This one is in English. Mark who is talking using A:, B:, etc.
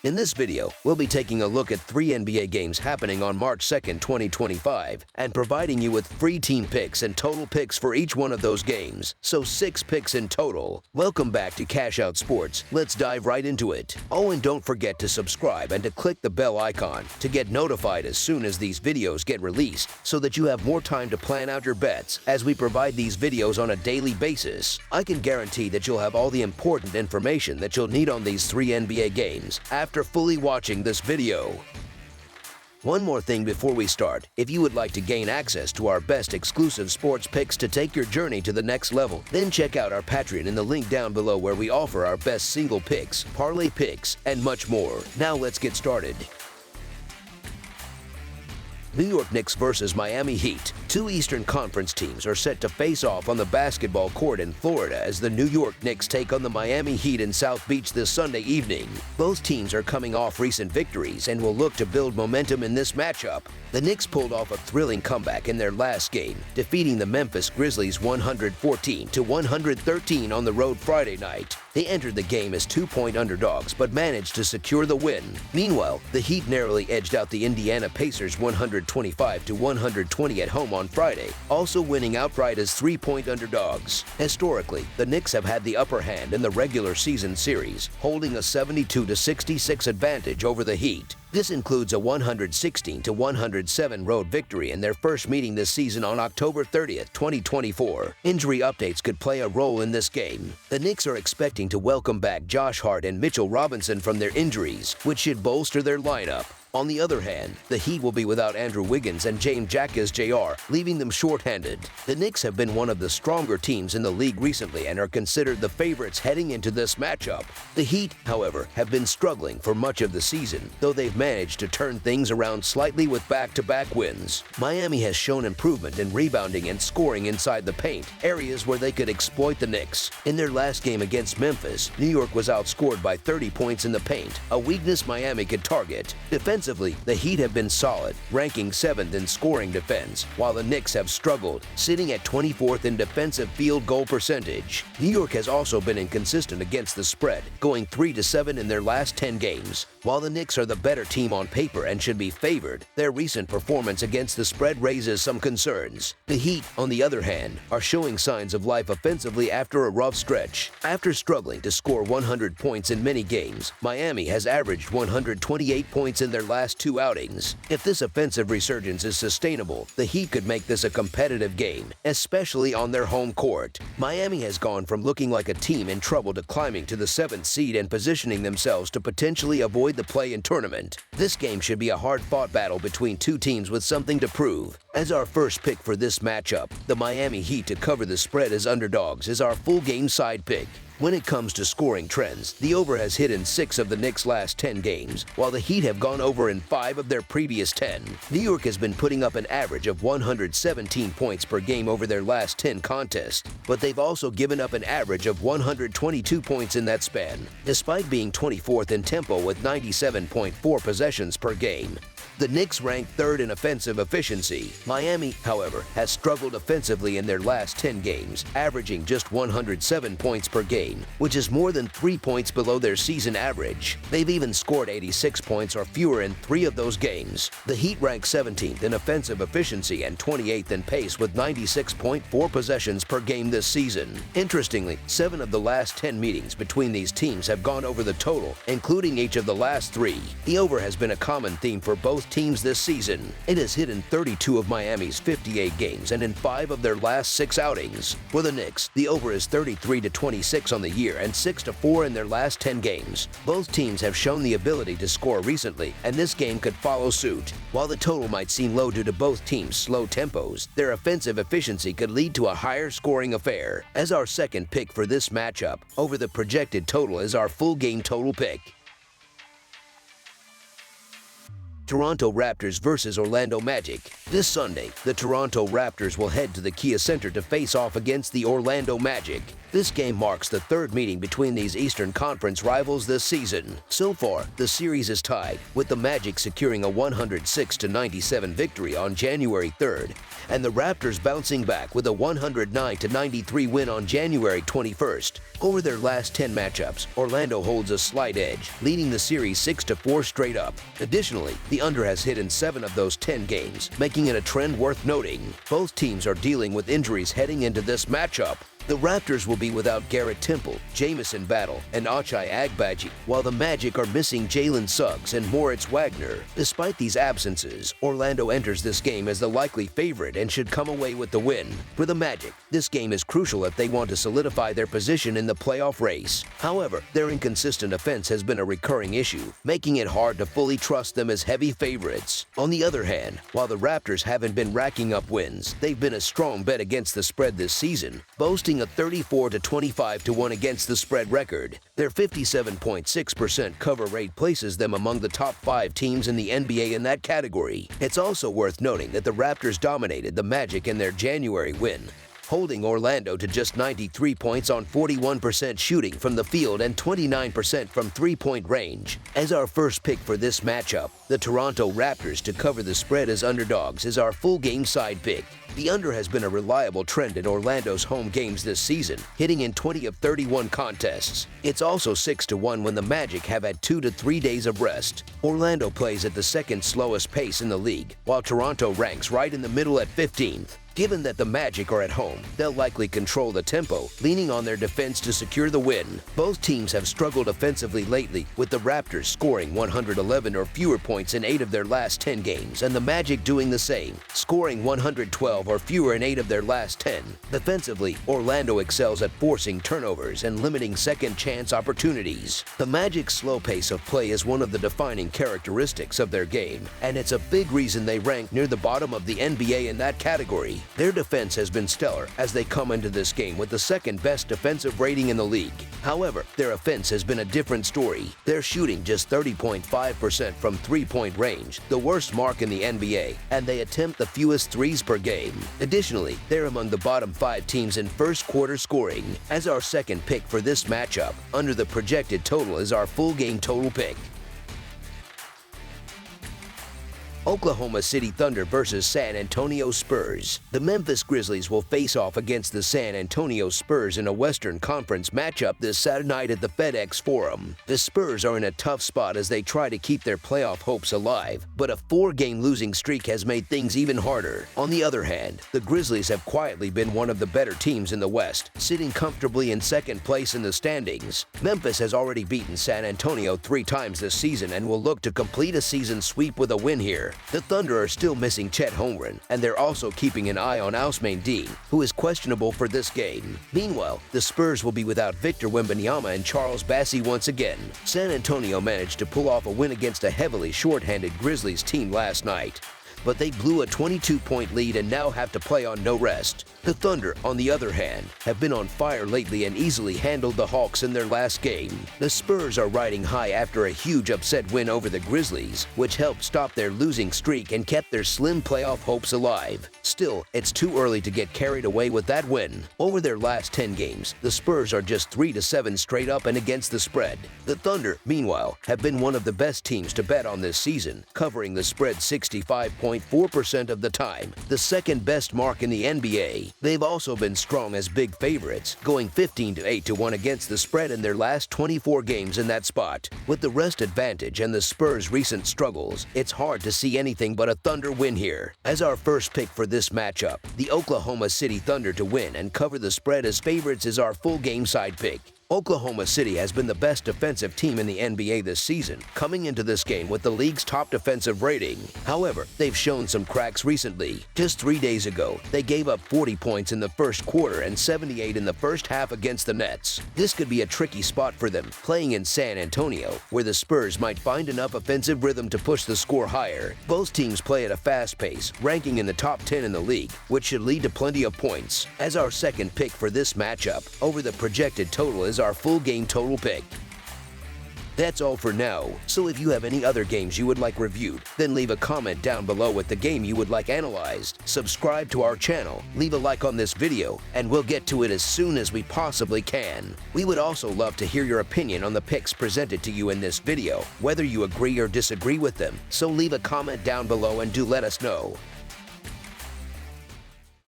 A: In this video, we'll be taking a look at 3 NBA games happening on March 2nd, 2025, and providing you with free team picks and total picks for each one of those games, so 6 picks in total. Welcome back to Cash Out Sports. Let's dive right into it. Oh, and don't forget to subscribe and to click the bell icon to get notified as soon as these videos get released, so that you have more time to plan out your bets as we provide these videos on a daily basis. I can guarantee that you'll have all the important information that you'll need on these 3 NBA games after fully watching this video. One more thing before we start. If you would like to gain access to our best exclusive sports picks to take your journey to the next level, then check out our Patreon in the link down below, where we offer our best single picks, parlay picks, and much more. Now let's get started. New York Knicks versus Miami Heat. 2 Eastern Conference teams are set to face off on the basketball court in Florida as the New York Knicks take on the Miami Heat in South Beach this Sunday evening. Both teams are coming off recent victories and will look to build momentum in this matchup. The Knicks pulled off a thrilling comeback in their last game, defeating the Memphis Grizzlies 114-113 on the road Friday night. They entered the game as 2-point underdogs but managed to secure the win. Meanwhile, the Heat narrowly edged out the Indiana Pacers 125-120 at home on Friday, also winning outright as 3-point underdogs. Historically, the Knicks have had the upper hand in the regular season series, holding a 72-66 advantage over the Heat. This includes a 116-107 road victory in their first meeting this season on October 30th, 2024. Injury updates could play a role in this game. The Knicks are expecting to welcome back Josh Hart and Mitchell Robinson from their injuries, which should bolster their lineup. On the other hand, the Heat will be without Andrew Wiggins and James Jackson Jr., leaving them shorthanded. The Knicks have been one of the stronger teams in the league recently and are considered the favorites heading into this matchup. The Heat, however, have been struggling for much of the season, though they've managed to turn things around slightly with back-to-back wins. Miami has shown improvement in rebounding and scoring inside the paint, areas where they could exploit the Knicks. In their last game against Memphis, New York was outscored by 30 points in the paint, a weakness Miami could target. Defensively, the Heat have been solid, ranking 7th in scoring defense, while the Knicks have struggled, sitting at 24th in defensive field goal percentage. New York has also been inconsistent against the spread, going 3-7 in their last 10 games. While the Knicks are the better team on paper and should be favored, their recent performance against the spread raises some concerns. The Heat, on the other hand, are showing signs of life offensively after a rough stretch. After struggling to score 100 points in many games, Miami has averaged 128 points in their last 2 outings. If this offensive resurgence is sustainable, the Heat could make this a competitive game, especially on their home court. Miami has gone from looking like a team in trouble to climbing to the 7th seed and positioning themselves to potentially avoid the play-in tournament. This game should be a hard-fought battle between 2 teams with something to prove. As our first pick for this matchup, the Miami Heat to cover the spread as underdogs is our full game side pick. When it comes to scoring trends, the over has hit in 6 of the Knicks' last 10 games, while the Heat have gone over in 5 of their previous 10. New York has been putting up an average of 117 points per game over their last 10 contests, but they've also given up an average of 122 points in that span, despite being 24th in tempo with 97.4 possessions per game. The Knicks rank 3rd in offensive efficiency. Miami, however, has struggled offensively in their last 10 games, averaging just 107 points per game, which is more than 3 points below their season average. They've even scored 86 points or fewer in 3 of those games. The Heat rank 17th in offensive efficiency and 28th in pace with 96.4 possessions per game this season. Interestingly, 7 of the last 10 meetings between these teams have gone over the total, including each of the last 3. The over has been a common theme for both teams this season. It has hit in 32 of Miami's 58 games and in 5 of their last 6 outings. For the Knicks, the over is 33-26 on the year and 6-4 in their last 10 games. Both teams have shown the ability to score recently, and this game could follow suit. While the total might seem low due to both teams' slow tempos, their offensive efficiency could lead to a higher scoring affair. As our second pick for this matchup, over the projected total is our full game total pick. Toronto Raptors versus Orlando Magic. This Sunday, the Toronto Raptors will head to the Kia Center to face off against the Orlando Magic. This game marks the third meeting between these Eastern Conference rivals this season. So far, the series is tied, with the Magic securing a 106-97 victory on January 3rd, and the Raptors bouncing back with a 109-93 win on January 21st. Over their last 10 matchups, Orlando holds a slight edge, leading the series 6-4 straight up. Additionally, the under has hit in 7 of those 10 games, making it a trend worth noting. Both teams are dealing with injuries heading into this matchup. The Raptors will be without Garrett Temple, Jamison Battle, and Ochai Agbaji, while the Magic are missing Jalen Suggs and Moritz Wagner. Despite these absences, Orlando enters this game as the likely favorite and should come away with the win. For the Magic, this game is crucial if they want to solidify their position in the playoff race. However, their inconsistent offense has been a recurring issue, making it hard to fully trust them as heavy favorites. On the other hand, while the Raptors haven't been racking up wins, they've been a strong bet against the spread this season, boasting a 34-25-1 against the spread record. Their 57.6% cover rate places them among the top 5 teams in the NBA in that category. It's also worth noting that the Raptors dominated the Magic in their January win, holding Orlando to just 93 points on 41% shooting from the field and 29% from three-point range. As our first pick for this matchup, the Toronto Raptors to cover the spread as underdogs is our full game side pick. The under has been a reliable trend in Orlando's home games this season, hitting in 20 of 31 contests. It's also 6-1 when the Magic have had 2 to 3 days of rest. Orlando plays at the second slowest pace in the league, while Toronto ranks right in the middle at 15th. Given that the Magic are at home, they'll likely control the tempo, leaning on their defense to secure the win. Both teams have struggled offensively lately, with the Raptors scoring 111 or fewer points in 8 of their last 10 games, and the Magic doing the same, scoring 112 or fewer in 8 of their last 10. Defensively, Orlando excels at forcing turnovers and limiting second-chance opportunities. The Magic's slow pace of play is one of the defining characteristics of their game, and it's a big reason they rank near the bottom of the NBA in that category. Their defense has been stellar as they come into this game with the second-best defensive rating in the league. However, their offense has been a different story. They're shooting just 30.5% from three-point range, the worst mark in the NBA, and they attempt the fewest threes per game. Additionally, they're among the bottom 5 teams in first-quarter scoring. As our second pick for this matchup, under the projected total is our full game total pick. Oklahoma City Thunder versus San Antonio Spurs. The Memphis Grizzlies will face off against the San Antonio Spurs in a Western Conference matchup this Saturday night at the FedEx Forum. The Spurs are in a tough spot as they try to keep their playoff hopes alive, but a 4-game losing streak has made things even harder. On the other hand, the Grizzlies have quietly been one of the better teams in the West, sitting comfortably in second place in the standings. Memphis has already beaten San Antonio 3 times this season and will look to complete a season sweep with a win here. The Thunder are still missing Chet Holmgren, and they're also keeping an eye on Ousmane Dieng, who is questionable for this game. Meanwhile, the Spurs will be without Victor Wembanyama and Charles Bassey once again. San Antonio managed to pull off a win against a heavily shorthanded Grizzlies team last night, but they blew a 22-point lead and now have to play on no rest. The Thunder, on the other hand, have been on fire lately and easily handled the Hawks in their last game. The Spurs are riding high after a huge upset win over the Grizzlies, which helped stop their losing streak and kept their slim playoff hopes alive. Still, it's too early to get carried away with that win. Over their last 10 games, the Spurs are just 3-7 straight up and against the spread. The Thunder, meanwhile, have been one of the best teams to bet on this season, covering the spread 65.4% of the time, the second best mark in the NBA. They've also been strong as big favorites, going 15-8-1 against the spread in their last 24 games in that spot. With the rest advantage and the Spurs' recent struggles, it's hard to see anything but a Thunder win here. As our first pick for this matchup, the Oklahoma City Thunder to win and cover the spread as favorites is our full game side pick. Oklahoma City has been the best defensive team in the NBA this season, coming into this game with the league's top defensive rating. However, they've shown some cracks recently. Just 3 days ago, they gave up 40 points in the first quarter and 78 in the first half against the Nets. This could be a tricky spot for them, playing in San Antonio, where the Spurs might find enough offensive rhythm to push the score higher. Both teams play at a fast pace, ranking in the top 10 in the league, which should lead to plenty of points. As our second pick for this matchup, over the projected total is our full game total pick. That's all for now, so if you have any other games you would like reviewed, then leave a comment down below with the game you would like analyzed. Subscribe to our channel, leave a like on this video, and we'll get to it as soon as we possibly can. We would also love to hear your opinion on the picks presented to you in this video, whether you agree or disagree with them, so leave a comment down below and do let us know.